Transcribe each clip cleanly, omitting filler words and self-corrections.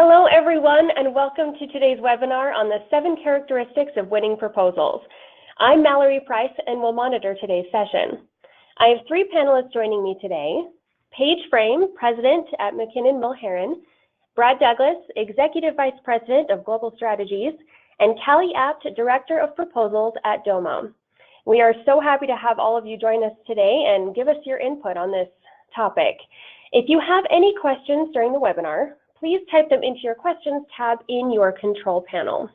Hello, everyone, and welcome to today's webinar on the 7 characteristics of winning proposals. I'm Mallory Price and will monitor today's session. I have 3 panelists joining me today: Paige Frame, President at McKinnon Mulheron, Brad Douglas, Executive Vice President of Global Strategies, and Callie Apt, Director of Proposals at DOMA. We are so happy to have all of you join us today and give us your input on this topic. If you have any questions during the webinar, please type them into your questions tab in your control panel.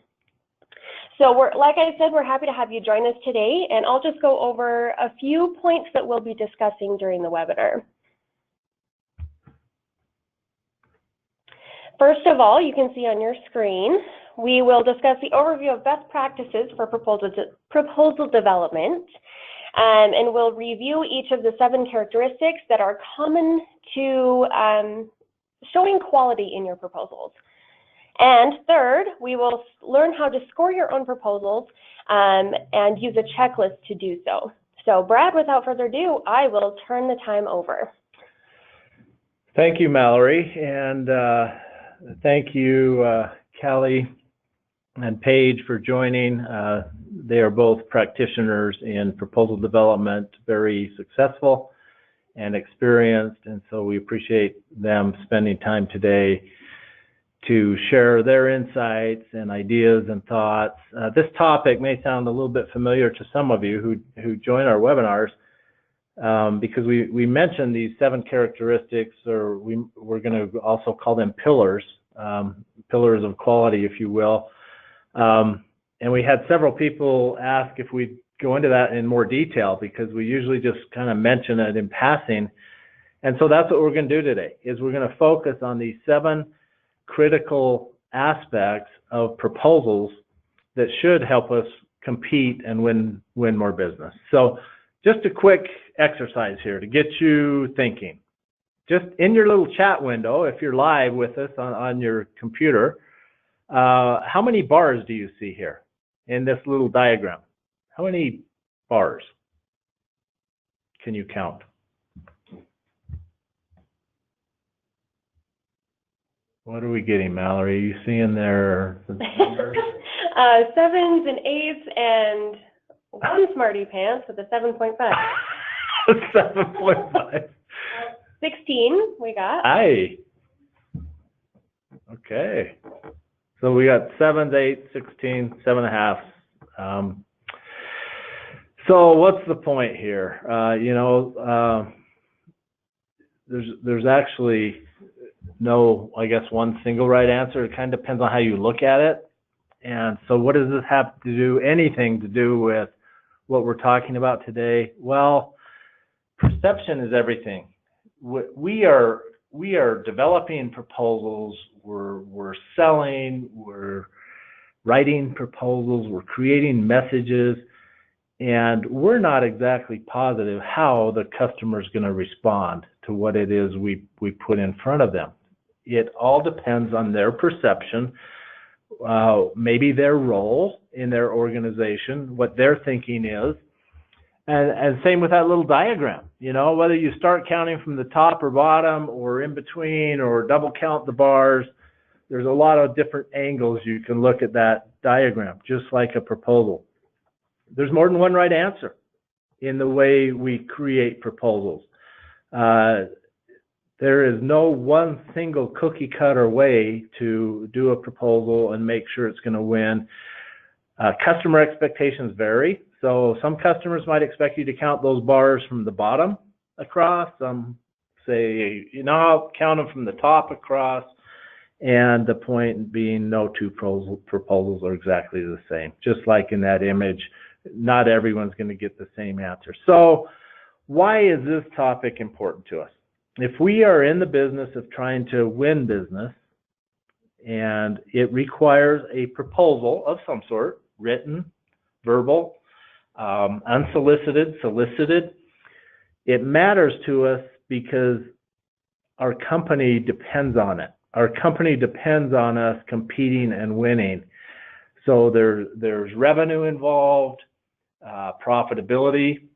So like I said, we're happy to have you join us today, and I'll just go over a few points that we'll be discussing during the webinar. First of all, you can see on your screen, we will discuss the overview of best practices for proposal development, and we'll review each of the 7 characteristics that are common to showing quality in your proposals. And third, we will learn how to score your own proposals and use a checklist to do so. So Brad, without further ado, I will turn the time over. Thank you, Mallory, and thank you, Callie and Paige, for joining. They are both practitioners in proposal development, very successful and experienced, and so we appreciate them spending time today to share their insights and ideas and thoughts. This topic may sound a little bit familiar to some of you who join our webinars, because we mentioned these 7 characteristics, or we're going to also call them pillars, pillars of quality, if you will. And we had several people ask if we'd go into that in more detail, because we usually just kind of mention it in passing. And so that's what we're going to do today, is we're going to focus on these 7 critical aspects of proposals that should help us compete and win more business. So just a quick exercise here to get you thinking. Just in your little chat window, if you're live with us on your computer, how many bars do you see here in this little diagram? How many bars can you count? What are we getting, Mallory? Are you seeing there the numbers? 7s and 8s and 1 smarty pants with a 7.5. 7.5. 16 we got. Aye. Okay. So we got 7s, 8, 16, 7.5. So what's the point here? There's actually no, I guess, one single right answer. It kind of depends on how you look at it. And so what does this have to do, anything to do with what we're talking about today? Well, perception is everything. We are developing proposals, we're selling, we're writing proposals, we're creating messages, and we're not exactly positive how the customer is going to respond to what it is we put in front of them. It all depends on their perception, maybe their role in their organization, what their thinking is, and same with that little diagram. Whether you start counting from the top or bottom or in between or double count the bars, there's a lot of different angles you can look at that diagram, just like a proposal. There's more than one right answer in the way we create proposals. There is no one single cookie cutter way to do a proposal and make sure it's going to win. Customer expectations vary. So some customers might expect you to count those bars from the bottom across. Some say, I'll count them from the top across. And the point being, no 2 proposals are exactly the same. Just like in that image, not everyone's going to get the same answer. So why is this topic important to us? If we are in the business of trying to win business, and it requires a proposal of some sort, written, verbal, unsolicited, solicited, it matters to us because our company depends on it. Our company depends on us competing and winning. So there's revenue involved. Profitability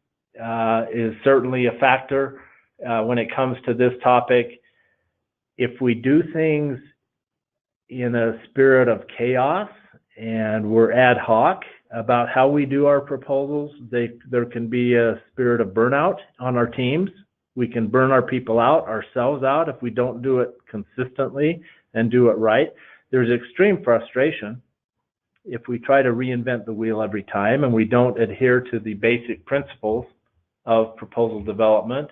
is certainly a factor when it comes to this topic. If we do things in a spirit of chaos, and we're ad hoc about how we do our proposals. There can be a spirit of burnout on our teams. We can burn our people out, ourselves out, if we don't do it consistently and do it right. There's extreme frustration if we try to reinvent the wheel every time and we don't adhere to the basic principles of proposal development.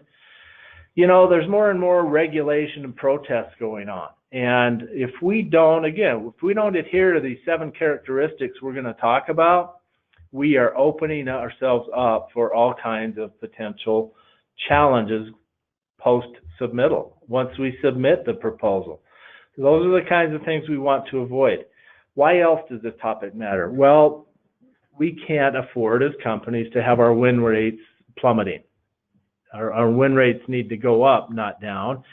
You know, there's more and more regulation and protests going on. And if we don't adhere to these 7 characteristics we're going to talk about, we are opening ourselves up for all kinds of potential challenges post-submittal, once we submit the proposal. So those are the kinds of things we want to avoid. Why else does this topic matter? Well, we can't afford as companies to have our win rates plummeting. Our win rates need to go up, not down.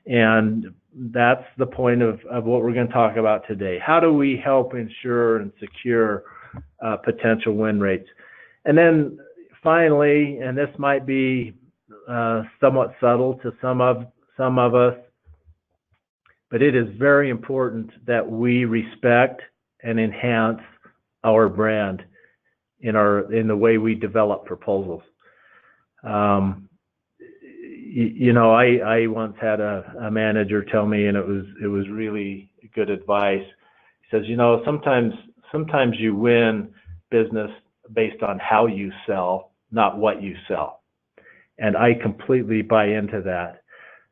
And that's the point of what we're going to talk about today. How do we help ensure and secure potential win rates? And then finally, and this might be somewhat subtle to some of us, but it is very important that we respect and enhance our brand in the way we develop proposals. You know, I once had a manager tell me, and it was really good advice. He says, you know, sometimes you win business based on how you sell, not what you sell. And I completely buy into that.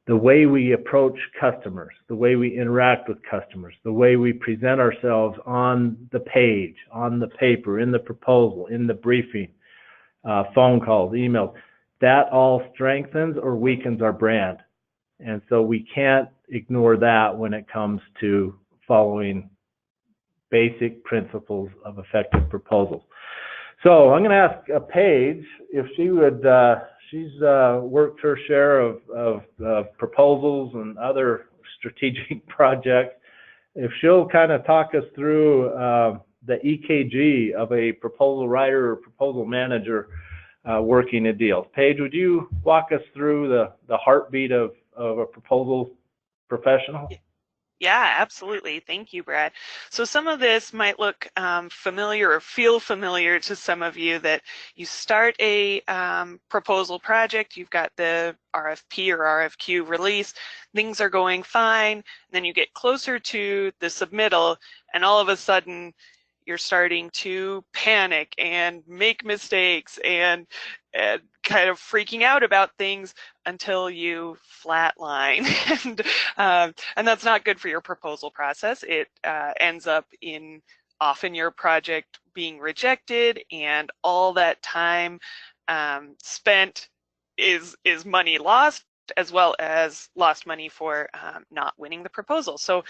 The way we approach customers, the way we interact with customers, the way we present ourselves on the page, on the paper, in the proposal, in the briefing, phone calls, emails, that all strengthens or weakens our brand. And so we can't ignore that when it comes to following basic principles of effective proposals. So I'm going to ask Paige if she would, she's worked her share of proposals and other strategic projects. If she'll kind of talk us through the EKG of a proposal writer or proposal manager working a deal. Paige, would you walk us through the heartbeat of a proposal professional? Yeah, absolutely. Thank you, Brad. So some of this might look familiar or feel familiar to some of you, that you start a proposal project, you've got the RFP or RFQ release, things are going fine, then you get closer to the submittal, and all of a sudden you're starting to panic and make mistakes and kind of freaking out about things until you flatline. And that's not good for your proposal process. It ends up in often your project being rejected, and all that time spent is money lost, as well as lost money for not winning the proposal. So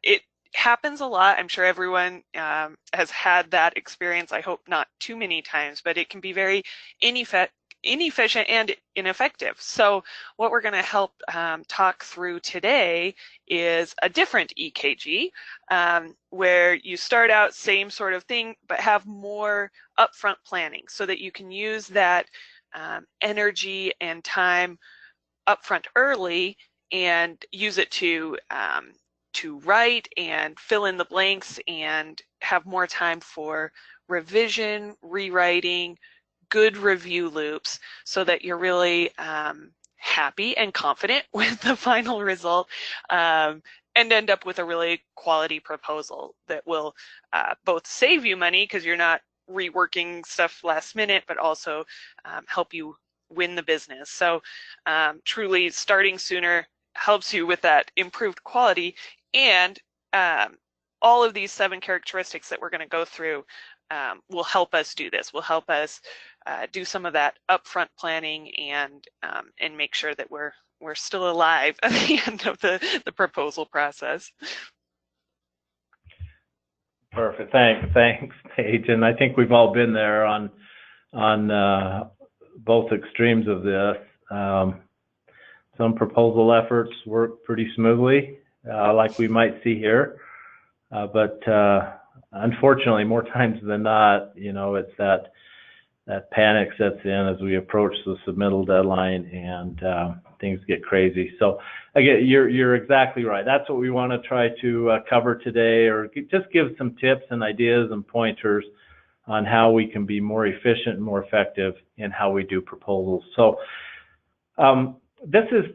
it happens a lot. I'm sure everyone has had that experience. I hope not too many times, but it can be very inefficient and ineffective. So what we're going to help talk through today is a different EKG, where you start out same sort of thing, but have more upfront planning so that you can use that energy and time upfront early and use it to write and fill in the blanks and have more time for revision, rewriting, good review loops, so that you're really happy and confident with the final result, and end up with a really quality proposal that will both save you money because you're not reworking stuff last minute, but also help you win the business. So truly starting sooner helps you with that improved quality. And all of these 7 characteristics that we're going to go through will help us do this, will help us do some of that upfront planning and make sure that we're still alive at the end of the proposal process. Perfect. Thanks, Paige. And I think we've all been there on both extremes of this. Some proposal efforts work pretty smoothly, like we might see here, but unfortunately, more times than not, you know, it's that that panic sets in as we approach the submittal deadline, and things get crazy. So again, you're exactly right. That's what we want to try to cover today, or just give some tips and ideas and pointers on how we can be more efficient and more effective in how we do proposals. So this is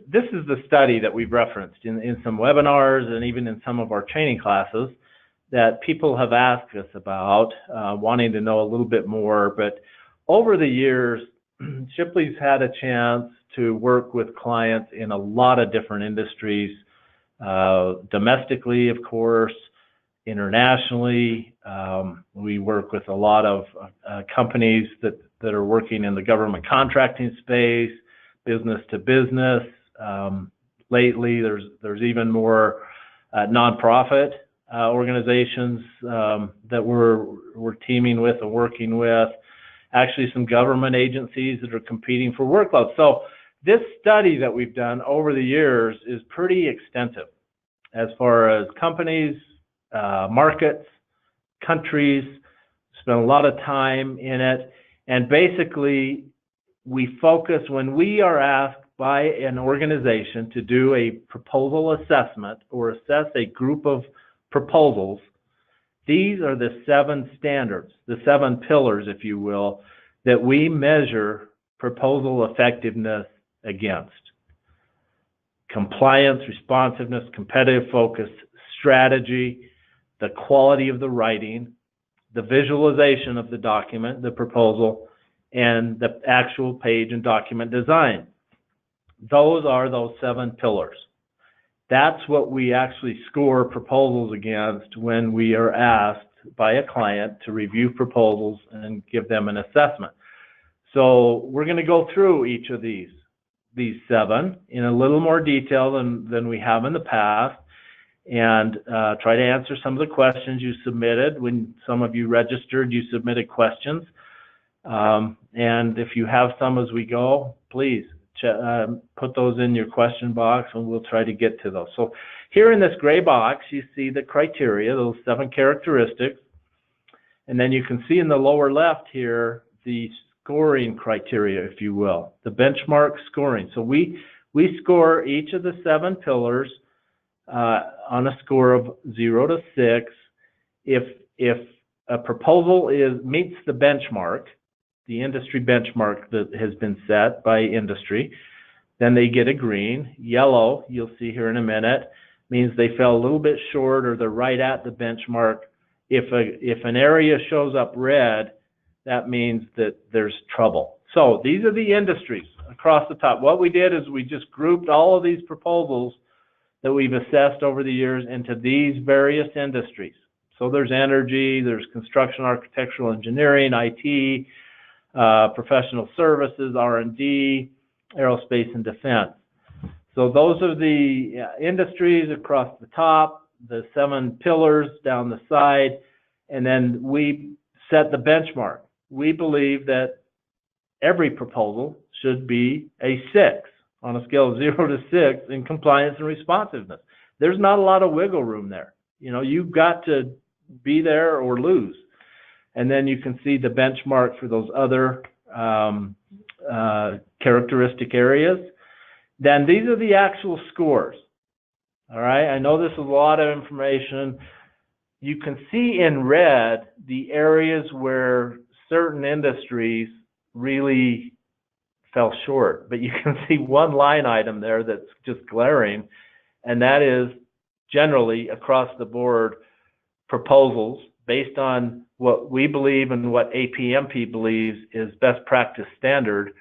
the study that we've referenced in some webinars and even in some of our training classes that people have asked us about, wanting to know a little bit more. But over the years, Shipley's had a chance to work with clients in a lot of different industries, domestically, of course, internationally. We work with a lot of companies that are working in the government contracting space, business to business. Lately, there's even more nonprofit organizations that we're teaming with and working with. Actually, some government agencies that are competing for workload. So this study that we've done over the years is pretty extensive as far as companies, markets, countries. Spent a lot of time in it, and basically we focus when we are asked by an organization to do a proposal assessment or assess a group of proposals. These are the 7 standards, the 7 pillars, if you will, that we measure proposal effectiveness against. Compliance, responsiveness, competitive focus, strategy, the quality of the writing, the visualization of the document, the proposal, and the actual page and document design. Those are those 7 pillars. That's what we actually score proposals against when we are asked by a client to review proposals and give them an assessment. So we're going to go through each of these 7 in a little more detail than we have in the past, and try to answer some of the questions you submitted. When some of you registered, you submitted questions. And if you have some as we go, please put those in your question box and we'll try to get to those. So here in this gray box, you see the criteria, those 7 characteristics. And then you can see in the lower left here, the scoring criteria, if you will, the benchmark scoring. So we score each of the 7 pillars on a score of 0 to 6. If a proposal meets the benchmark, the industry benchmark that has been set by industry, then they get a green. Yellow, you'll see here in a minute, means they fell a little bit short or they're right at the benchmark. If an area shows up red, that means that there's trouble. So these are the industries across the top. What we did is we just grouped all of these proposals that we've assessed over the years into these various industries. So there's energy, there's construction, architectural engineering, IT, professional services, R&D, aerospace and defense. So those are the industries across the top, the 7 pillars down the side, and then we set the benchmark. We believe that every proposal should be a 6 on a scale of 0 to 6 in compliance and responsiveness. There's not a lot of wiggle room there. You know, you've got to be there or lose. And then you can see the benchmark for those other characteristic areas. Then these are the actual scores. All right, I know this is a lot of information. You can see in red the areas where certain industries really fell short, but you can see one line item there that's just glaring, and that is generally across the board proposals based on what we believe and what APMP believes is best practice standard.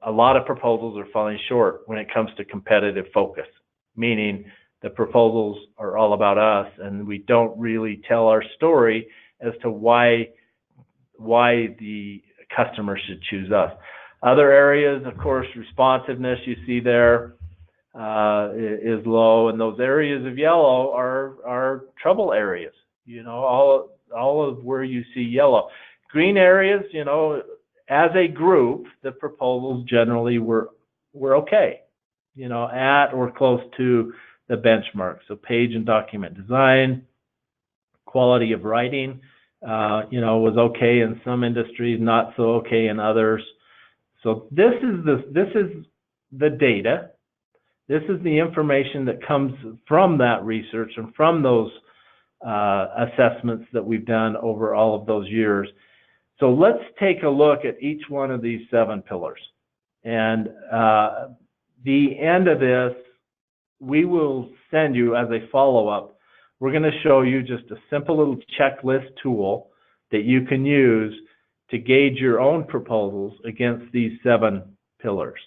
A lot of proposals are falling short when it comes to competitive focus, meaning the proposals are all about us and we don't really tell our story as to why the customer should choose us. Other areas, of course, responsiveness you see there is low, and those areas of yellow are trouble areas. You know, all of where you see yellow. Green areas, you know, as a group, the proposals generally were okay, you know, at or close to the benchmark. So page and document design, quality of writing, was okay in some industries, not so okay in others. So this is the data. This is the information that comes from that research and from those assessments that we've done over all of those years. So let's take a look at each one of these 7 pillars. And the end of this, we will send you as a follow-up. We're going to show you just a simple little checklist tool that you can use to gauge your own proposals against these 7 pillars.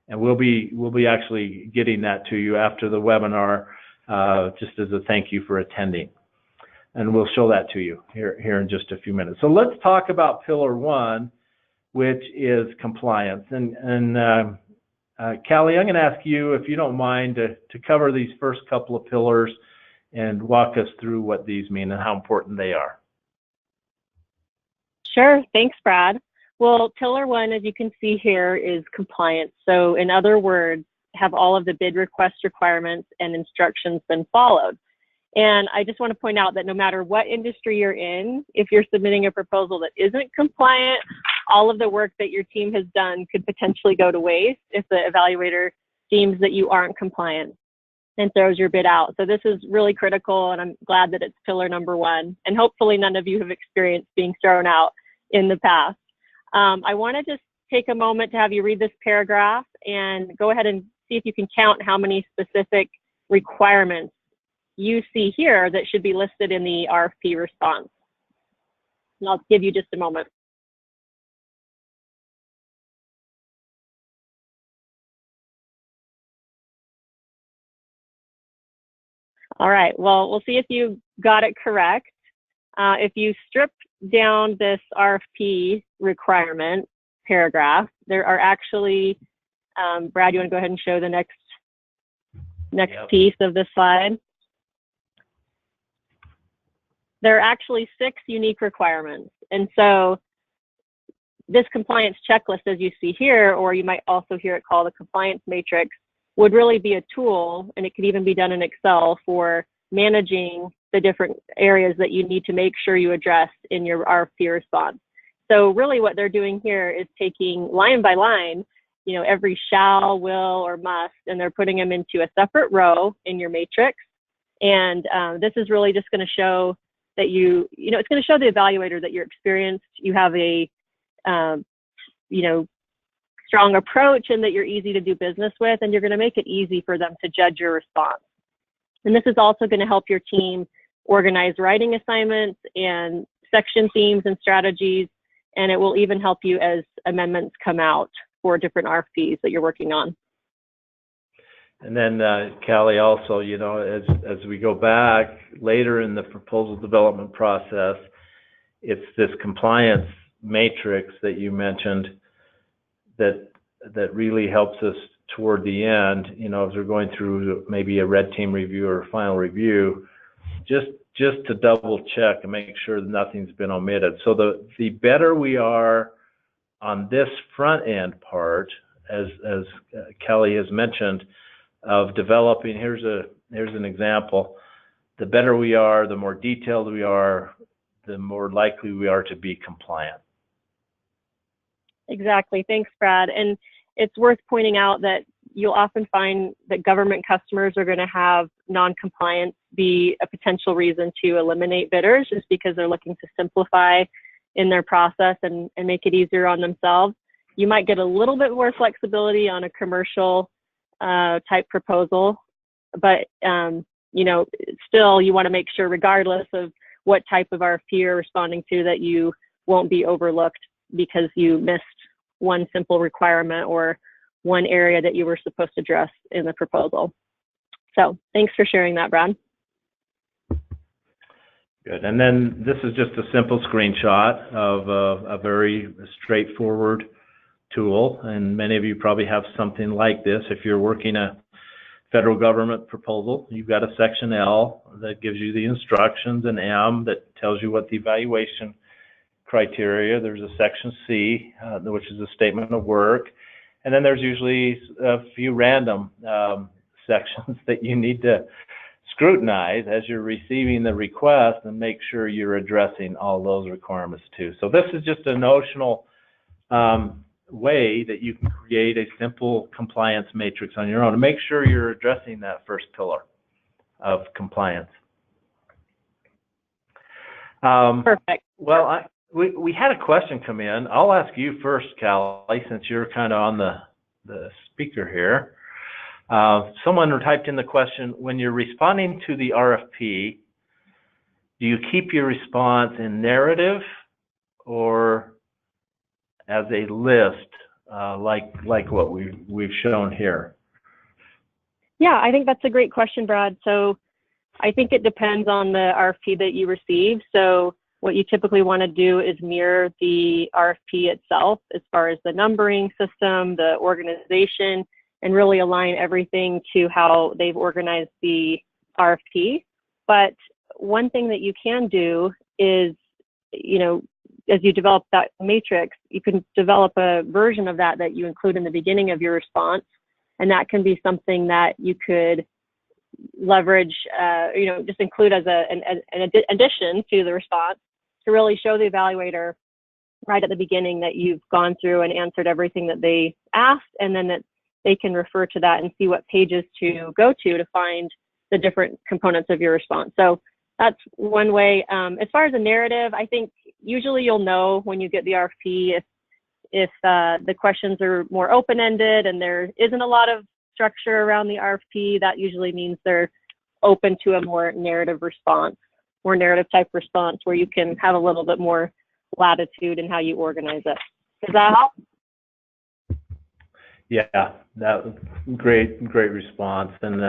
And we'll be actually getting that to you after the webinar, just as a thank you for attending. And we'll show that to you here in just a few minutes. So let's talk about pillar 1, which is compliance. And Callie, I'm going to ask you, if you don't mind, to cover these first couple of pillars and walk us through what these mean and how important they are. Sure. Thanks, Brad. Well, pillar 1, as you can see here, is compliance. So in other words, have all of the bid request requirements and instructions been followed? And I just want to point out that no matter what industry you're in, if you're submitting a proposal that isn't compliant, all of the work that your team has done could potentially go to waste if the evaluator deems that you aren't compliant and throws your bid out. So this is really critical, and I'm glad that it's pillar number 1. And hopefully none of you have experienced being thrown out in the past. I want to just take a moment to have you read this paragraph and go ahead and see if you can count how many specific requirements you see here that should be listed in the RFP response. And I'll give you just a moment. All right, well, we'll see if you got it correct. If you strip down this RFP requirement paragraph, there are actually, Brad, you want to go ahead and show the next Yep. piece of this slide? There are actually 6 unique requirements. And so this compliance checklist, as you see here, or you might also hear it called a compliance matrix, would really be a tool, and it could even be done in Excel, for managing the different areas that you need to make sure you address in your RFP response. So really what they're doing here is taking line by line, every shall, will, or must, and they're putting them into a separate row in your matrix. And this is really just going to show that it's going to show the evaluator that you're experienced, you have a, strong approach, and that you're easy to do business with, and you're going to make it easy for them to judge your response. And this is also going to help your team organize writing assignments and section themes and strategies, and it will even help you as amendments come out for different RFPs that you're working on. And then, Callie, also, as we go back later in the proposal development process, it's this compliance matrix that you mentioned that really helps us toward the end, as we're going through maybe a red team review or final review, just to double check and make sure that nothing's been omitted. So the better we are on this front end part, as Kelly has mentioned, of developing, here's an example, the better we are, the more detailed we are, the more likely we are to be compliant. Exactly. Thanks, Brad. And it's worth pointing out that you'll often find that government customers are going to have non-compliance be a potential reason to eliminate bidders, just because they're looking to simplify in their process and make it easier on themselves. You might get a little bit more flexibility on a commercial type proposal, but still you want to make sure, regardless of what type of RFP you're responding to, that you won't be overlooked because you missed one simple requirement or one area that you were supposed to address in the proposal. So thanks for sharing that, Brad. Good. And then this is just a simple screenshot of a very straightforward tool, and many of you probably have something like this. If you're working a federal government proposal, you've got a section L that gives you the instructions, and M that tells you what the evaluation criteria. There's a section C, which is a statement of work, and then there's usually a few random sections that you need to scrutinize as you're receiving the request and make sure you're addressing all those requirements too. So this is just a notional way that you can create a simple compliance matrix on your own to make sure you're addressing that first pillar of compliance. Perfect. Well, we had a question come in. I'll ask you first, Callie, since you're kind of on the speaker here. Someone typed in the question, when you're responding to the RFP, do you keep your response in narrative or as a list, like what we've shown here? Yeah, I think that's a great question, Brad. So I think it depends on the RFP that you receive. So what you typically want to do is mirror the RFP itself as far as the numbering system, the organization, and really align everything to how they've organized the RFP. But one thing that you can do is, as you develop that matrix, you can develop a version of that you include in the beginning of your response. And that can be something that you could leverage, just include as an addition to the response to really show the evaluator right at the beginning that you've gone through and answered everything that they asked, and then that they can refer to that and see what pages to go to find the different components of your response. So that's one way. As far as a narrative, I think usually you'll know when you get the RFP if the questions are more open-ended and there isn't a lot of structure around the RFP. That usually means they're open to a more narrative response, more narrative type response where you can have a little bit more latitude in how you organize it. Does that help? Yeah, that was great response. And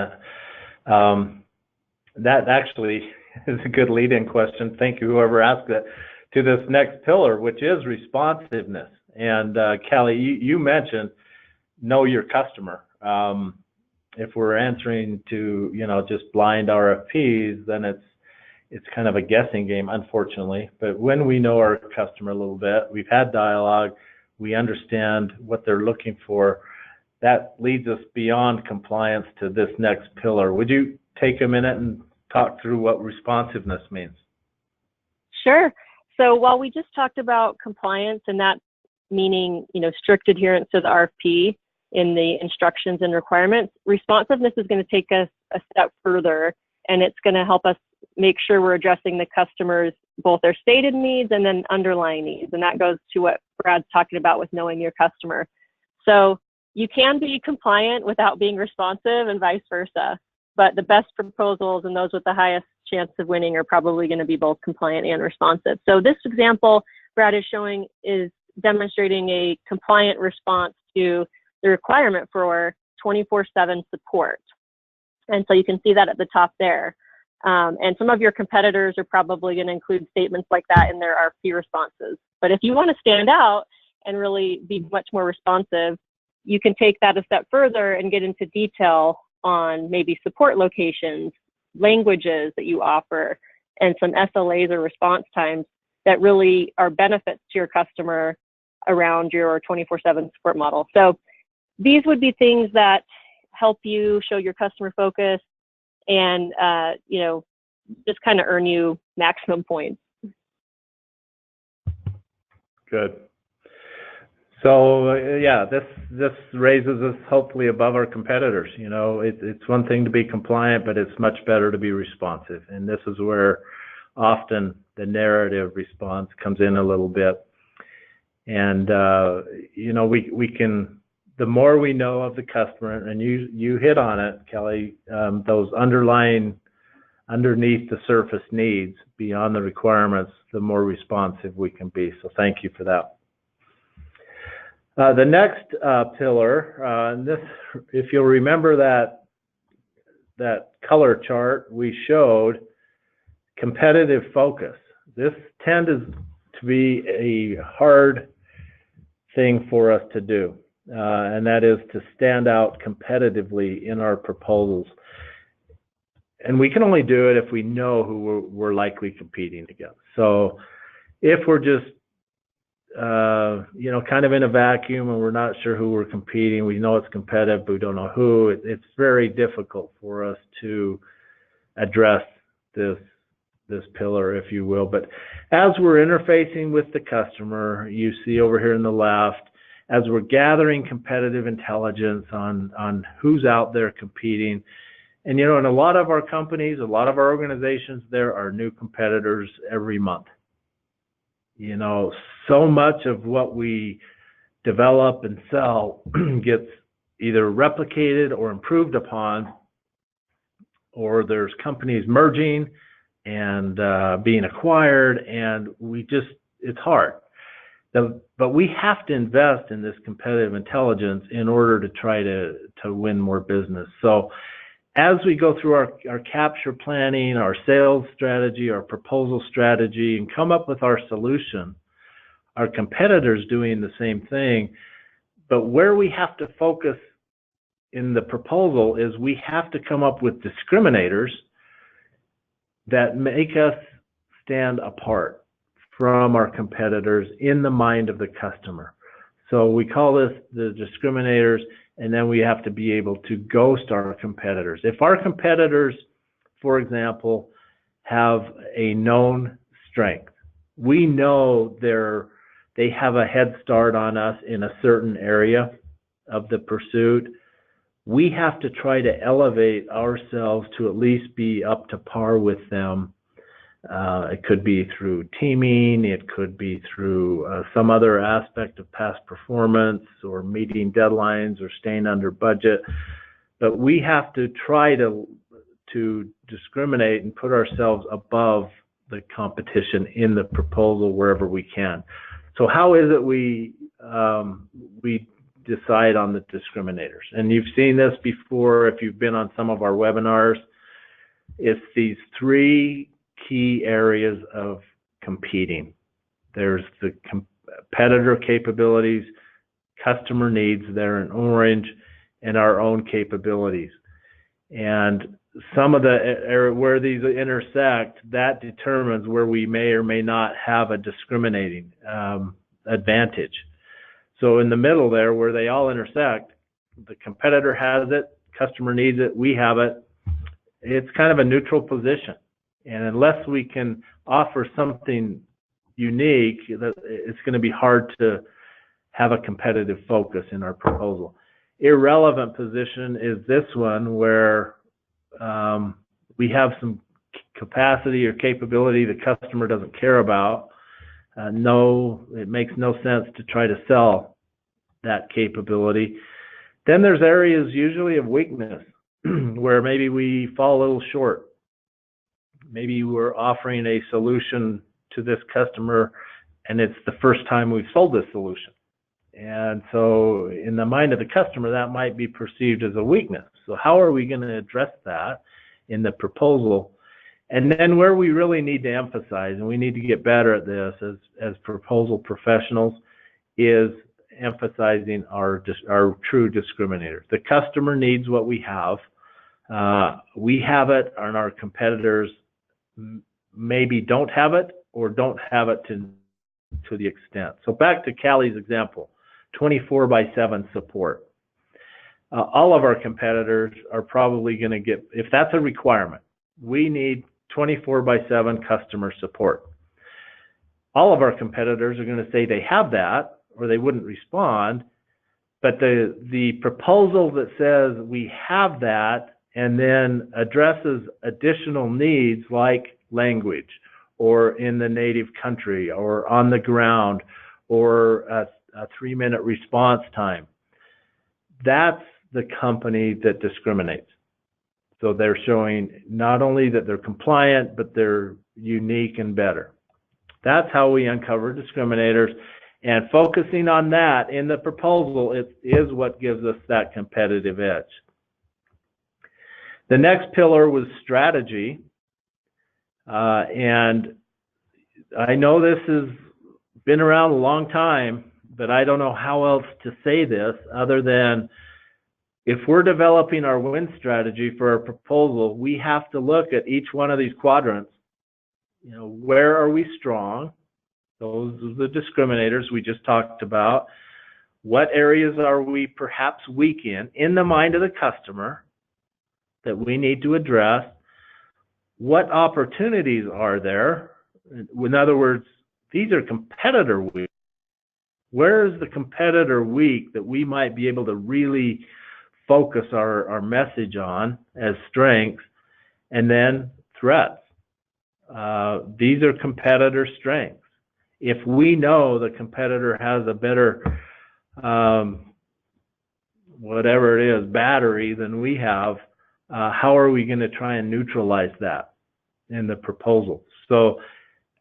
that actually is a good lead-in question. Thank you, whoever asked that, to this next pillar, which is responsiveness. And Callie, you mentioned know your customer. If we're answering to just blind RFPs, then it's kind of a guessing game, unfortunately. But when we know our customer a little bit, we've had dialogue, we understand what they're looking for, that leads us beyond compliance to this next pillar. Would you take a minute and talk through what responsiveness means? Sure. So while we just talked about compliance and that meaning, strict adherence to the RFP in the instructions and requirements, responsiveness is going to take us a step further, and it's going to help us make sure we're addressing the customers, both their stated needs and then underlying needs. And that goes to what Brad's talking about with knowing your customer. So you can be compliant without being responsive and vice versa, but the best proposals and those with the highest chance of winning are probably going to be both compliant and responsive. So this example Brad is showing is demonstrating a compliant response to the requirement for 24/7 support. And so you can see that at the top there. And some of your competitors are probably going to include statements like that in their RFP responses. But if you want to stand out and really be much more responsive, you can take that a step further and get into detail on maybe support locations, languages that you offer, and some SLAs or response times that really are benefits to your customer around your 24/7 support model. So these would be things that help you show your customer focus and, just kind of earn you maximum points. Good. So yeah, this raises us hopefully above our competitors. It's one thing to be compliant, but it's much better to be responsive. And this is where often the narrative response comes in a little bit. And we can, the more we know of the customer, and you hit on it, Kelly, those underneath the surface needs beyond the requirements, the more responsive we can be. So thank you for that. The next pillar, and this, if you'll remember that color chart we showed, competitive focus. This tended to be a hard thing for us to do, and that is to stand out competitively in our proposals. And we can only do it if we know who we're likely competing against. So if we're just kind of in a vacuum and we're not sure who we're competing, we know it's competitive, but we don't know who, it's very difficult for us to address this pillar, if you will. But as we're interfacing with the customer, you see over here in the left, as we're gathering competitive intelligence on who's out there competing, and in a lot of our companies, a lot of our organizations, there are new competitors every month. So much of what we develop and sell gets either replicated or improved upon, or there's companies merging and being acquired, and it's hard. But we have to invest in this competitive intelligence in order to try to win more business. So as we go through our capture planning, our sales strategy, our proposal strategy, and come up with our solution, our competitors doing the same thing. But where we have to focus in the proposal is we have to come up with discriminators that make us stand apart from our competitors in the mind of the customer. So we call this the discriminators, and then we have to be able to ghost our competitors. If our competitors, for example, have a known strength, we know they have a head start on us in a certain area of the pursuit, we have to try to elevate ourselves to at least be up to par with them. It could be through teaming, it could be through some other aspect of past performance or meeting deadlines or staying under budget. But we have to try to discriminate and put ourselves above the competition in the proposal wherever we can. So how is it we decide on the discriminators? And you've seen this before if you've been on some of our webinars. It's these three key areas of competing. There's the competitor capabilities, customer needs there in orange, and our own capabilities. And some of the where these intersect, that determines where we may or may not have a discriminating advantage. So in the middle there, where they all intersect, the competitor has it, customer needs it, we have it. It's kind of a neutral position. And unless we can offer something unique, it's going to be hard to have a competitive focus in our proposal. Irrelevant position is this one where we have some capacity or capability the customer doesn't care about. It makes no sense to try to sell that capability. Then there's areas usually of weakness where maybe we fall a little short. Maybe we're offering a solution to this customer and it's the first time we've sold this solution. And so in the mind of the customer, that might be perceived as a weakness. So how are we going to address that in the proposal? And then where we really need to emphasize, and we need to get better at this as proposal professionals, is emphasizing our true discriminators. The customer needs what we have. We have it, and our competitors maybe don't have it or don't have it to the extent. So back to Callie's example, 24/7 support. All of our competitors are probably going to get, if that's a requirement, we need 24/7 customer support. All of our competitors are going to say they have that or they wouldn't respond, but the proposal that says we have that and then addresses additional needs like language or in the native country or on the ground or a 3-minute response time, that's the company that discriminates. So they're showing not only that they're compliant, but they're unique and better. That's how we uncover discriminators, and focusing on that in the proposal is what gives us that competitive edge. The next pillar was strategy, and I know this has been around a long time, but I don't know how else to say this other than if we're developing our win strategy for our proposal, we have to look at each one of these quadrants. Where are we strong? Those are the discriminators we just talked about. What areas are we perhaps weak in the mind of the customer that we need to address? what opportunities are there? In other words, these are competitor weak. Where is the competitor weak that we might be able to really focus our message on as strengths? And then threats. These are competitor strengths. If we know the competitor has a better, whatever it is, battery than we have, how are we going to try and neutralize that in the proposal? So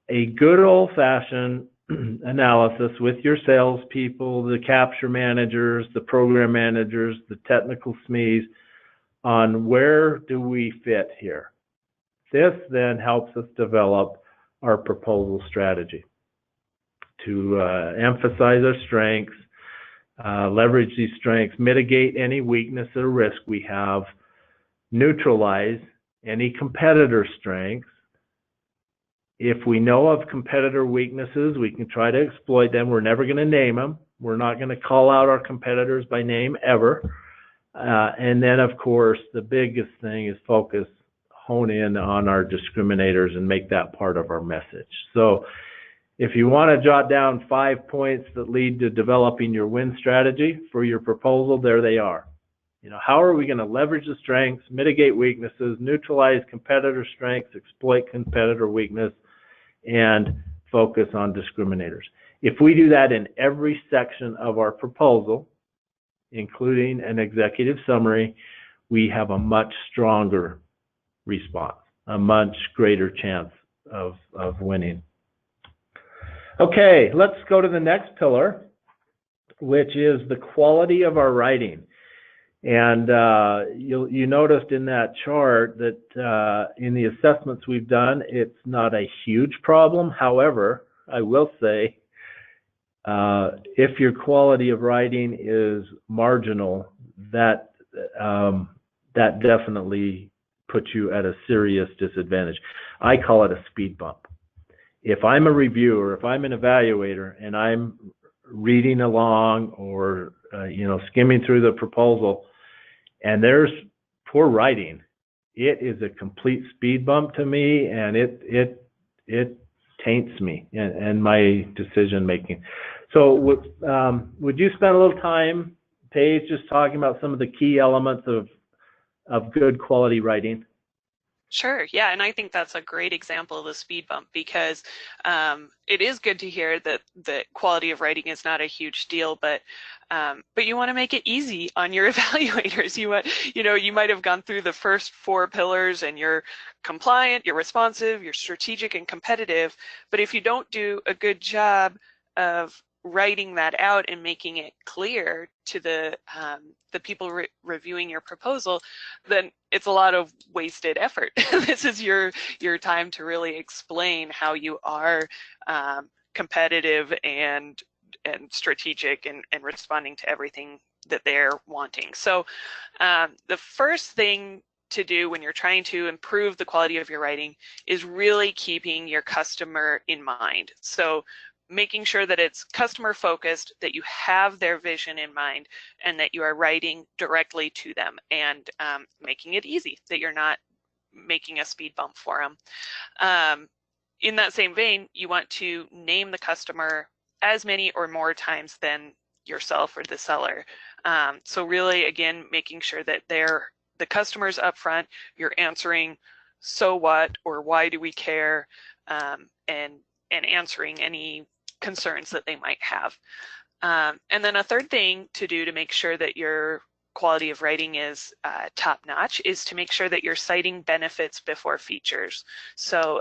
a good old-fashioned analysis with your salespeople, the capture managers, the program managers, the technical SMEs, on where do we fit here. This then helps us develop our proposal strategy to emphasize our strengths, leverage these strengths, mitigate any weakness or risk we have, neutralize any competitor strengths. If we know of competitor weaknesses, we can try to exploit them. We're never going to name them. We're not going to call out our competitors by name ever. And then, of course, the biggest thing is hone in on our discriminators and make that part of our message. So if you want to jot down 5 points that lead to developing your win strategy for your proposal, there they are. How are we going to leverage the strengths, mitigate weaknesses, neutralize competitor strengths, exploit competitor weakness, and focus on discriminators? If we do that in every section of our proposal, including an executive summary, we have a much stronger response, a much greater chance of winning. Okay, let's go to the next pillar, which is the quality of our writing. And you noticed in that chart that in the assessments we've done, it's not a huge problem. However, I will say, if your quality of writing is marginal, that definitely puts you at a serious disadvantage. I call it a speed bump. If I'm a reviewer, if I'm an evaluator, and I'm reading along or skimming through the proposal, and there's poor writing, it is a complete speed bump to me, and it taints me and my decision making. So would you spend a little time, Paige, just talking about some of the key elements of good quality writing? Sure. Yeah. And I think that's a great example of the speed bump, because it is good to hear that the quality of writing is not a huge deal, but you want to make it easy on your evaluators. You might have gone through the first 4 pillars and you're compliant, you're responsive, you're strategic and competitive. But if you don't do a good job of writing that out and making it clear to the people reviewing your proposal, then it's a lot of wasted effort. This is your time to really explain how you are competitive and strategic and responding to everything that they're wanting. So the first thing to do when you're trying to improve the quality of your writing is really keeping your customer in mind. So making sure that it's customer focused, that you have their vision in mind, and that you are writing directly to them, and making it easy, that you're not making a speed bump for them. In that same vein, you want to name the customer as many or more times than yourself or the seller. So really, again, making sure that the customer's up front, you're answering so what or why do we care, and answering any concerns that they might have. And then a third thing to do to make sure that your quality of writing is top-notch is to make sure that you're citing benefits before features. So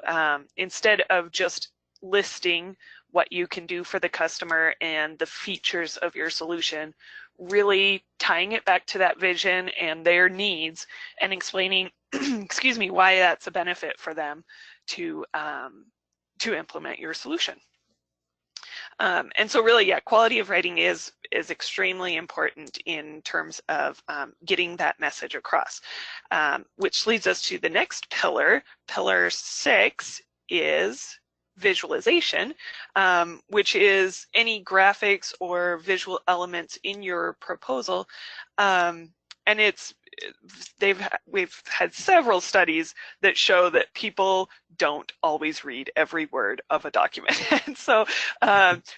instead of just listing what you can do for the customer and the features of your solution, really tying it back to that vision and their needs and explaining excuse me, why that's a benefit for them to implement your solution. And so really, yeah, quality of writing is extremely important in terms of getting that message across, which leads us to the next pillar. Pillar 6 is visualization, which is any graphics or visual elements in your proposal and we've had several studies that show that people don't always read every word of a document. And so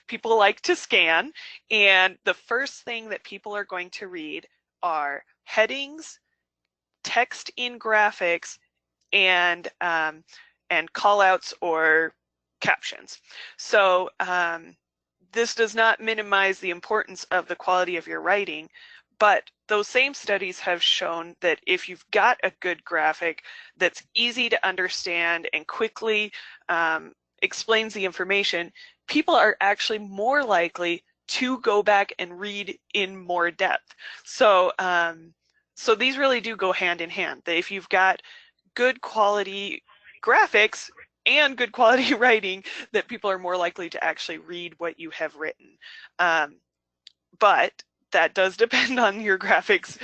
people like to scan, and the first thing that people are going to read are headings, text in graphics, and call outs or captions. So this does not minimize the importance of the quality of your writing, but those same studies have shown that if you've got a good graphic that's easy to understand and quickly explains the information, people are actually more likely to go back and read in more depth. So so these really do go hand in hand. That if you've got good quality graphics and good quality writing, that people are more likely to actually read what you have written. But that does depend on your graphics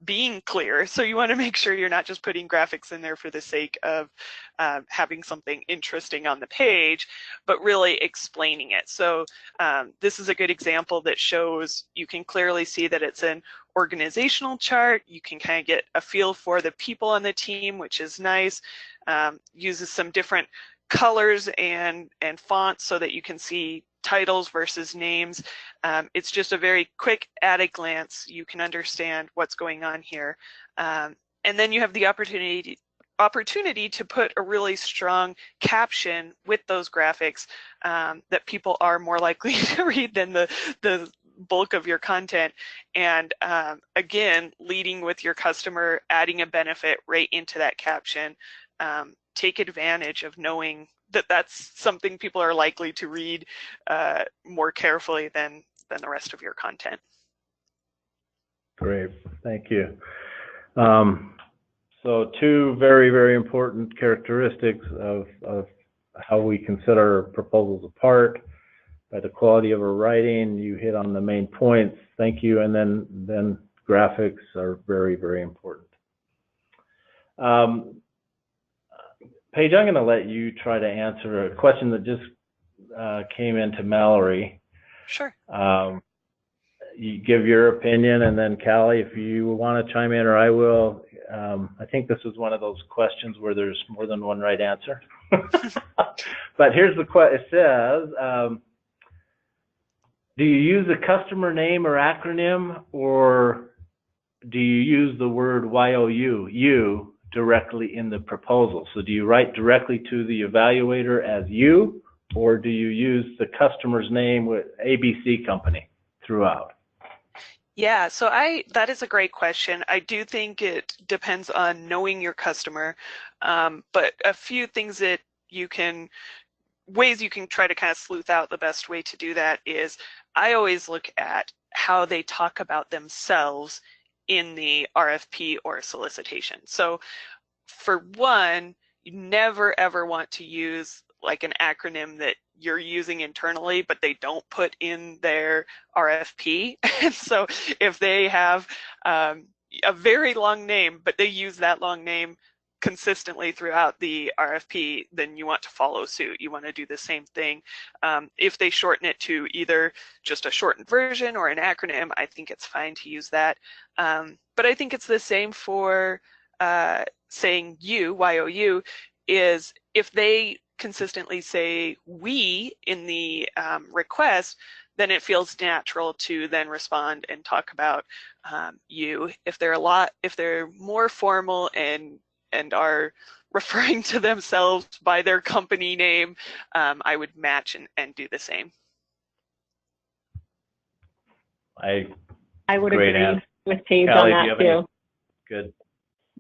being clear. So you want to make sure you're not just putting graphics in there for the sake of having something interesting on the page, but really explaining it. So this is a good example that shows, you can clearly see that it's an organizational chart. You can kind of get a feel for the people on the team, which is nice. Uses some different colors and fonts so that you can see titles versus names. It's just a very quick, at a glance, you can understand what's going on here. And then you have the opportunity to put a really strong caption with those graphics that people are more likely to read than the bulk of your content. And again, leading with your customer, adding a benefit right into that caption. Take advantage of knowing that that's something people are likely to read more carefully than the rest of your content. Great, thank you. So two very, very important characteristics of how we consider proposals apart. By the quality of our writing, you hit on the main points. Thank you. And then graphics are very, very important. Paige, I'm going to let you try to answer a question that just came into Mallory. Sure. You give your opinion, and then Callie, if you want to chime in, or I will. I think this is one of those questions where there's more than one right answer. But here's the question. It says, do you use a customer name or acronym, or do you use the word you directly in the proposal? So do you write directly to the evaluator as you, or do you use the customer's name with ABC company throughout? Yeah, so that is a great question. I do think it depends on knowing your customer, but a few things that ways you can try to kind of sleuth out the best way to do that is, I always look at how they talk about themselves in the RFP or solicitation. So for one, you never ever want to use like an acronym that you're using internally, but they don't put in their RFP. And so if they have a very long name, but they use that long name consistently throughout the RFP, then you want to follow suit. You want to do the same thing. If they shorten it to either just a shortened version or an acronym, I think it's fine to use that. But I think it's the same for saying you, is if they consistently say we in the request, then it feels natural to then respond and talk about you. If they're more formal and are referring to themselves by their company name, I would match and do the same. I would agree with Paige Callie, on that too. Good.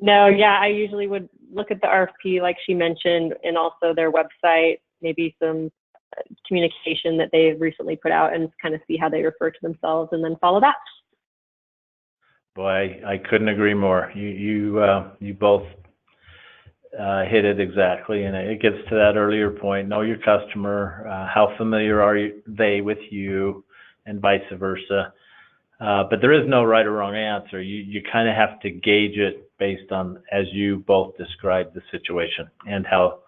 No, yeah, I usually would look at the RFP like she mentioned, and also their website, maybe some communication that they've recently put out, and kind of see how they refer to themselves, and then follow that. Boy, I couldn't agree more. You both hit it exactly, and it gets to that earlier point. Know your customer. How familiar are they with you, and vice versa. But there is no right or wrong answer. You kind of have to gauge it based on, as you both described, the situation and how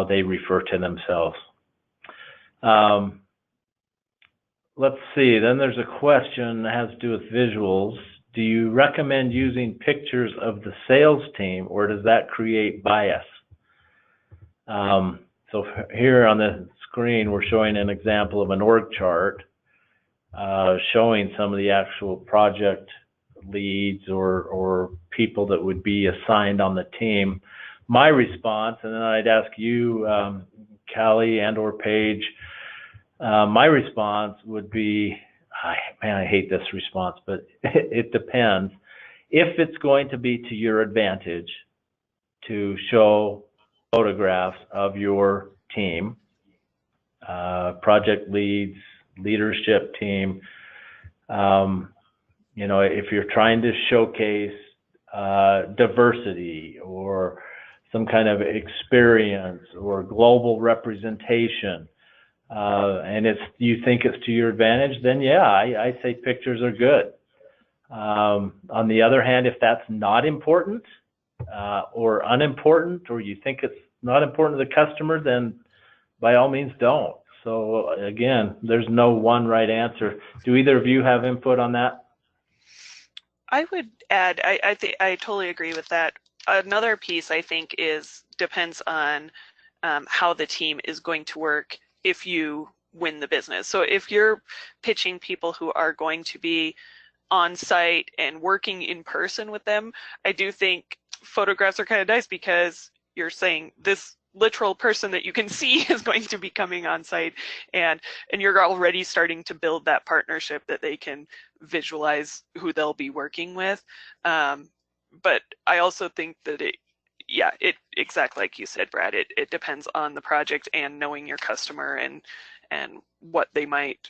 they refer to themselves. Let's see. Then there's a question that has to do with visuals. do you recommend using pictures of the sales team, or does that create bias? So here on the screen, we're showing an example of an org chart showing some of the actual project leads or people that would be assigned on the team. My response, and then I'd ask you, Callie and or Paige, my response would be, man, I hate this response, but it depends. If it's going to be to your advantage to show photographs of your team, project leads, leadership team, you know, if you're trying to showcase diversity or some kind of experience or global representation, and you think it's to your advantage, then yeah, I say pictures are good. On the other hand, if that's not important or unimportant, or you think it's not important to the customer, then by all means don't. So again, there's no one right answer. Do either of you have input on that? I would add, I totally agree with that. Another piece I think depends on how the team is going to work if you win the business. So if you're pitching people who are going to be on site and working in person with them, I do think photographs are kind of nice because you're saying this literal person that you can see is going to be coming on site, and you're already starting to build that partnership that they can visualize who they'll be working with. But I also think that it exactly like you said, Brad, it depends on the project and knowing your customer and what they might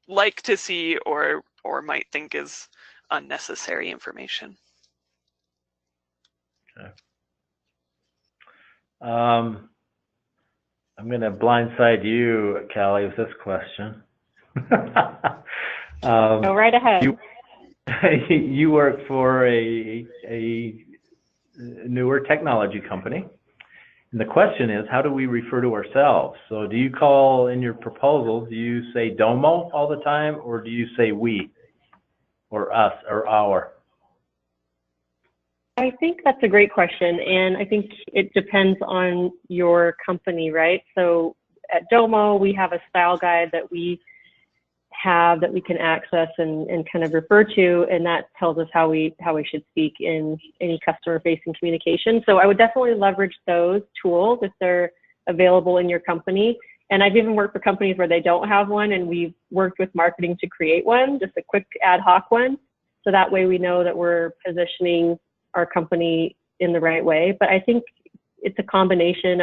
like to see or might think is unnecessary information. Okay. I'm going to blindside you, Callie, with this question. Go right ahead. You work for a newer technology company. And the question is, how do we refer to ourselves? So do you call in your proposals, do you say Domo all the time, or do you say we, or us, or our? I think that's a great question, and I think it depends on your company, right? So at Domo, we have a style guide that we have that we can access and kind of refer to, and that tells us how we should speak in any customer-facing communication. So I would definitely leverage those tools if they're available in your company. And I've even worked for companies where they don't have one, and we've worked with marketing to create one, just a quick ad hoc one. So that way we know that we're positioning our company in the right way. But I think it's a combination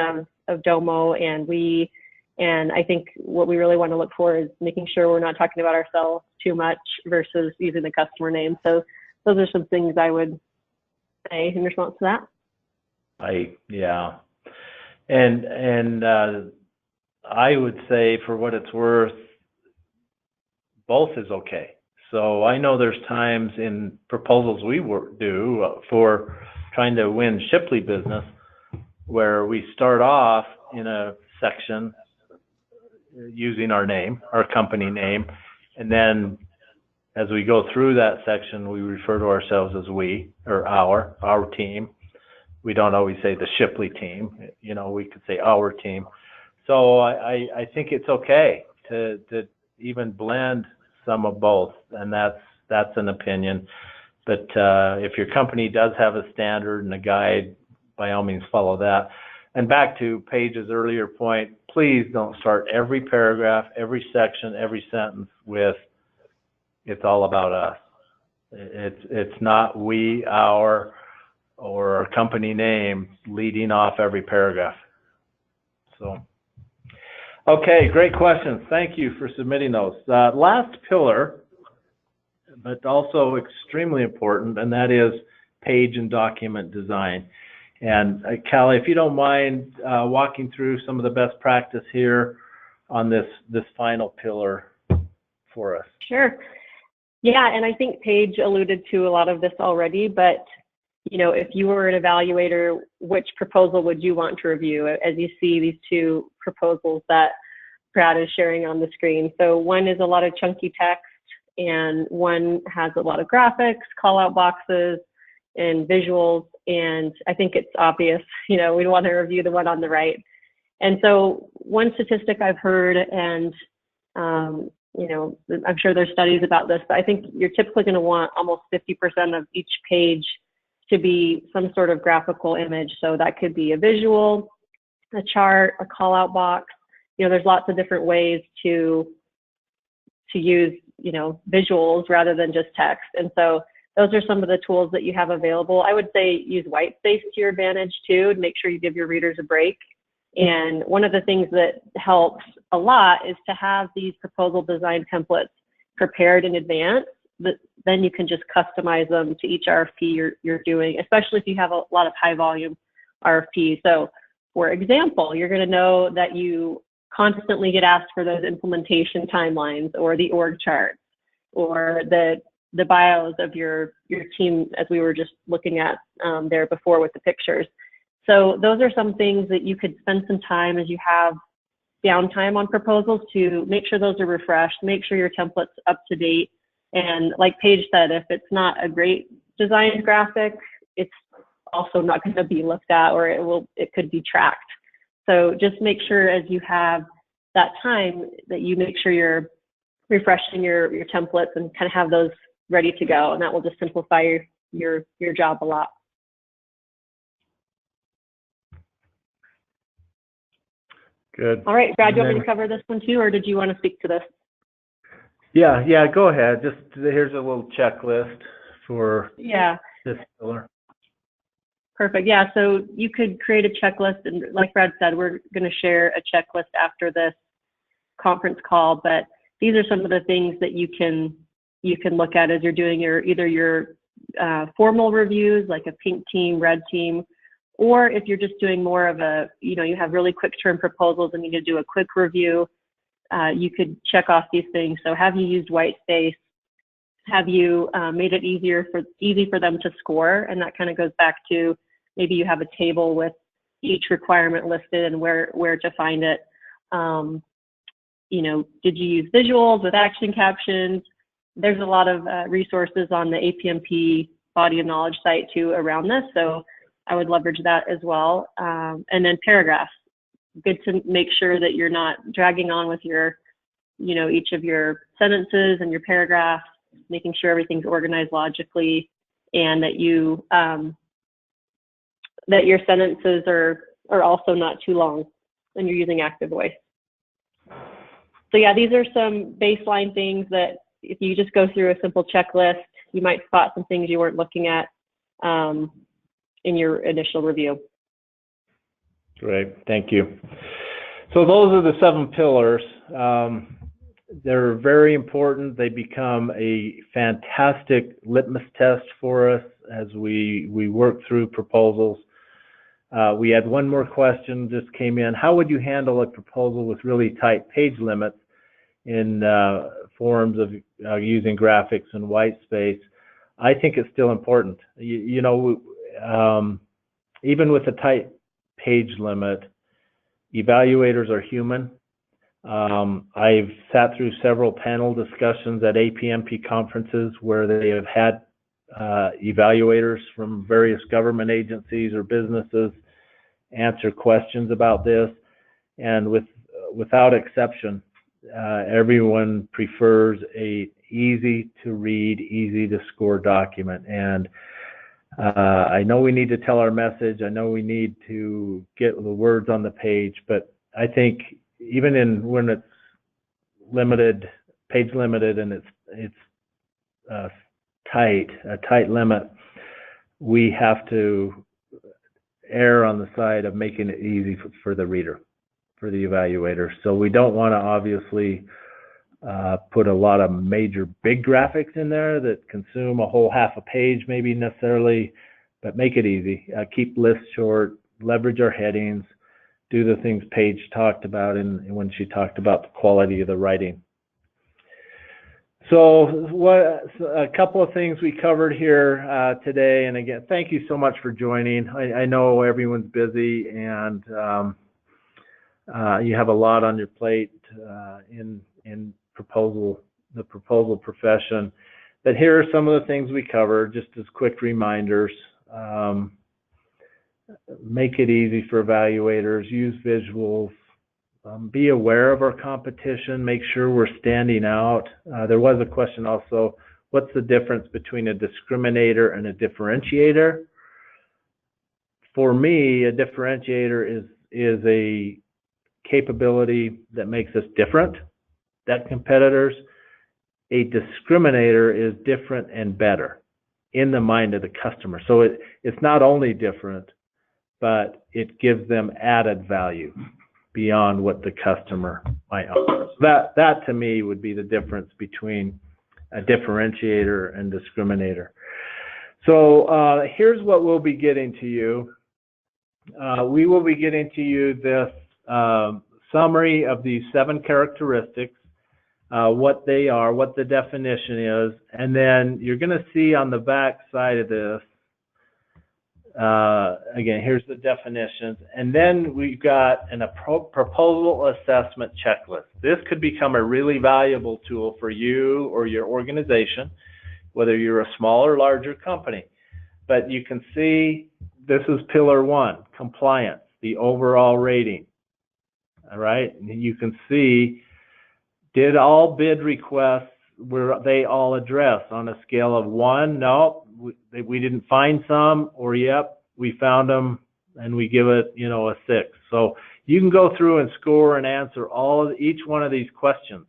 of Domo and we, and I think what we really want to look for is making sure we're not talking about ourselves too much versus using the customer name. So those are some things I would say in response to that. Yeah. And I would say, for what it's worth, both is okay. So I know there's times in proposals we do for trying to win Shipley business where we start off in a section using our name, our company name, and then as we go through that section, we refer to ourselves as we, or our team. We don't always say the Shipley team, you know, we could say our team. So I think it's okay to even blend some of both, and that's an opinion. But if your company does have a standard and a guide, by all means follow that. And back to Paige's earlier point, please don't start every paragraph, every section, every sentence with "it's all about us." It's not we, our, or our company name leading off every paragraph. So. Okay, great questions. Thank you for submitting those. Last pillar, but also extremely important, and that is page and document design. And Callie, if you don't mind walking through some of the best practice here on this final pillar for us. Sure. Yeah, and I think Paige alluded to a lot of this already, but you know, if you were an evaluator, which proposal would you want to review? As you see these two proposals that Brad is sharing on the screen. So one is a lot of chunky text, and one has a lot of graphics, call out boxes, and visuals. And I think it's obvious, we want to review the one on the right. And so one statistic I've heard, and I'm sure there's studies about this, but I think you're typically going to want almost 50% of each page to be some sort of graphical image. So that could be a visual, a chart, a call out box. There's lots of different ways to use, visuals rather than just text. And so those are some of the tools that you have available. I would say use white space to your advantage too, to make sure you give your readers a break. And one of the things that helps a lot is to have these proposal design templates prepared in advance, but then you can just customize them to each RFP you're doing, especially if you have a lot of high volume RFPs. So for example, you're going to know that you constantly get asked for those implementation timelines or the org charts or the bios of your team, as we were just looking at there before with the pictures. So those are some things that you could spend some time as you have downtime on proposals to make sure those are refreshed, make sure your template's up to date. And like Paige said, if it's not a great design graphic, it's also not going to be looked at, or it could be tracked. So just make sure as you have that time that you make sure you're refreshing your templates and kind of have those ready to go, and that will just simplify your job a lot. Good. All right, Brad, do you want me to cover this one too, or did you want to speak to this? Yeah, go ahead. Just here's a little checklist for this pillar. Perfect. Yeah, so you could create a checklist, and like Brad said, we're going to share a checklist after this conference call. But these are some of the things that you can look at as you're doing either your formal reviews, like a pink team, red team, or if you're just doing more of a, you have really quick turn proposals and you need to do a quick review, you could check off these things. So have you used white space? Have you made it easy for them to score? And that kind of goes back to maybe you have a table with each requirement listed and where to find it. Did you use visuals with action captions? There's a lot of resources on the APMP body of knowledge site too around this. So I would leverage that as well. And then paragraphs. Good to make sure that you're not dragging on with your, each of your sentences and your paragraphs, making sure everything's organized logically, and that that your sentences are also not too long when you're using active voice. So yeah, these are some baseline things that if you just go through a simple checklist, you might spot some things you weren't looking at in your initial review. Great, thank you. So those are the 7 pillars. They're very important. They become a fantastic litmus test for us as we work through proposals. We had one more question just came in. How would you handle a proposal with really tight page limits in forms of using graphics and white space? I think it's still important. Even with a tight page limit, evaluators are human. I've sat through several panel discussions at APMP conferences where they have had evaluators from various government agencies or businesses answer questions about this, and without exception, everyone prefers a easy to read, easy to score document. And I know we need to tell our message. I know we need to get the words on the page, but I think even when it's limited, page limited, and it's a tight limit, we have to err on the side of making it easy for the reader, for the evaluator. So we don't want to obviously put a lot of major big graphics in there that consume a whole half a page maybe necessarily, but make it easy. Keep lists short, leverage our headings, do the things Paige talked about when she talked about the quality of the writing. So a couple of things we covered here today, and again, thank you so much for joining. I know everyone's busy and you have a lot on your plate in proposal the proposal profession. But here are some of the things we cover, just as quick reminders. Make it easy for evaluators, use visuals, be aware of our competition, make sure we're standing out. There was a question also, what's the difference between a discriminator and a differentiator? For me, a differentiator is a capability that makes us different than competitors. A discriminator is different and better in the mind of the customer. So it's not only different, but it gives them added value beyond what the customer might offer. So that to me would be the difference between a differentiator and discriminator. So here's what we'll be getting to you. We will be getting to you this summary of these 7 characteristics, what they are, what the definition is, and then you're going to see on the back side of this, again, here's the definitions, and then we've got a proposal assessment checklist. This could become a really valuable tool for you or your organization, whether you're a small or larger company. But you can see this is pillar 1, compliance, the overall rating. All right, and you can see, did all bid requests, were they all addressed on a scale of 1? No, we didn't find some, or yep, we found them, and we give it, a 6. So you can go through and score and answer each one of these questions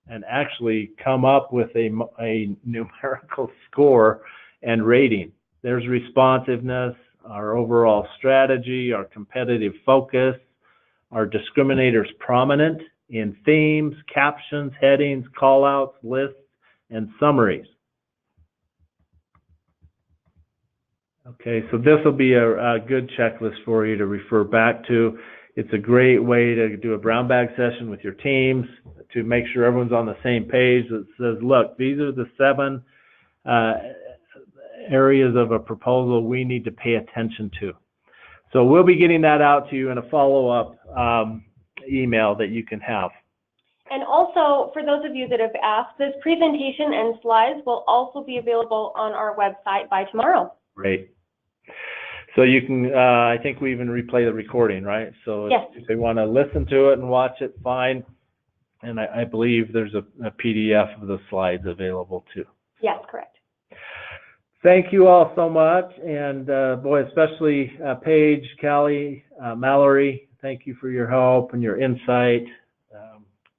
and actually come up with a numerical score and rating. There's responsiveness, our overall strategy, our competitive focus, our discriminators prominent in themes, captions, headings, callouts, lists, and summaries. Okay, so this will be a good checklist for you to refer back to. It's a great way to do a brown bag session with your teams to make sure everyone's on the same page that says, look, these are the 7 areas of a proposal we need to pay attention to. So we'll be getting that out to you in a follow-up email that you can have. And also, for those of you that have asked, this presentation and slides will also be available on our website by tomorrow. Great. So you can, I think we even replay the recording, right? So yes. If they want to listen to it and watch it, fine. And I believe there's a PDF of the slides available too. Yes, correct. Thank you all so much. And boy, especially Paige, Callie, Mallory, thank you for your help and your insight.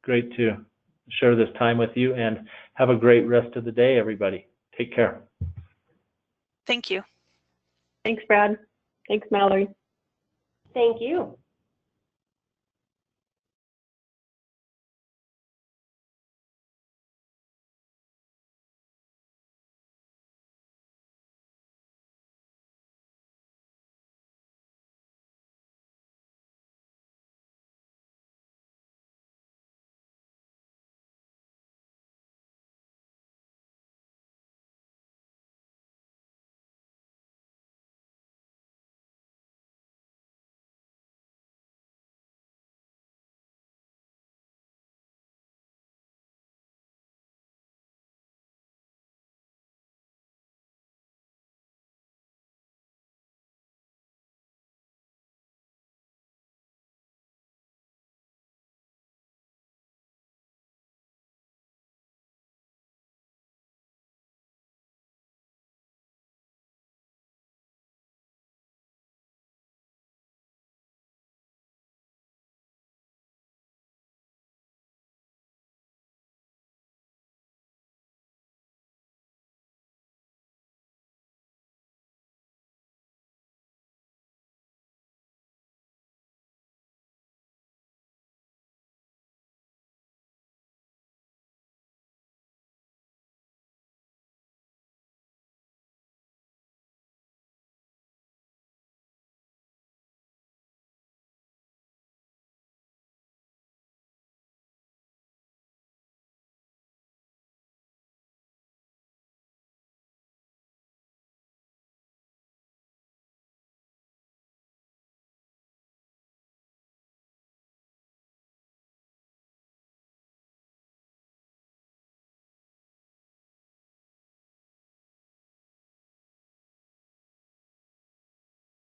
Great to share this time with you, and have a great rest of the day, everybody. Take care. Thank you. Thanks, Brad. Thanks, Mallory. Thank you.